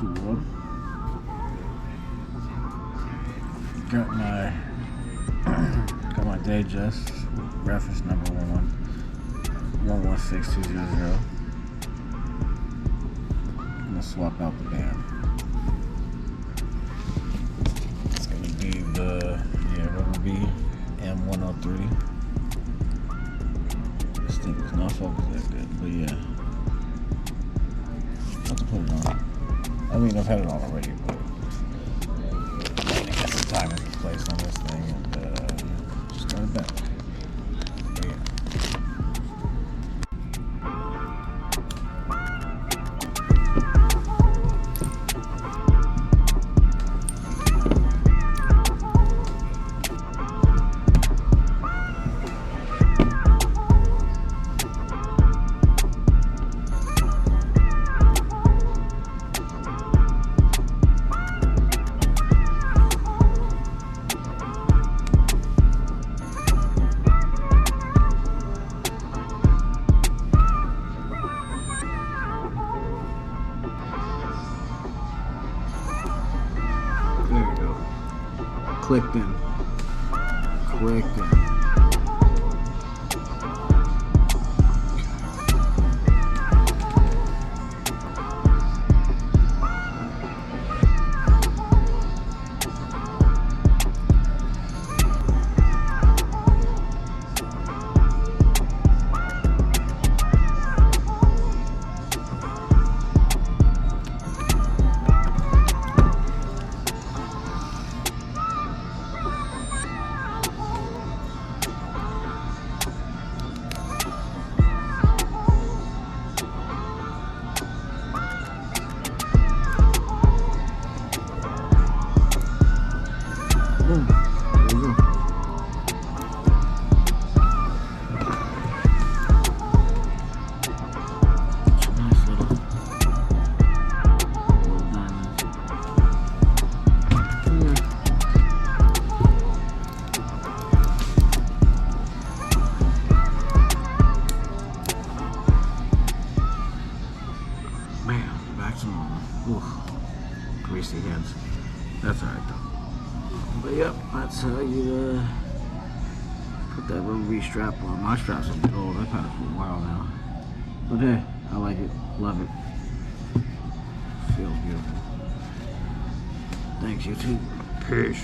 YouTube world. Got my Date Just reference number 116200. I'm gonna swap out the band. It's gonna be the RubberB M103. This thing was not focused that good, but yeah. I have to put it on. I mean, I've had it on already, but I got some time and place on this thing, and just got it back. But yeah. There you go. Clicked in. Clicked in. Boom. There you go. Nice little diamond. Yeah. Man, back to normal. Oof. Greasy hands. That's alright though. But yep, that's how you put that RubberB strap on. My strap's a bit old. I've had it for a while now. But hey, I like it. Love it. Feels beautiful. Thanks, YouTube. Peace.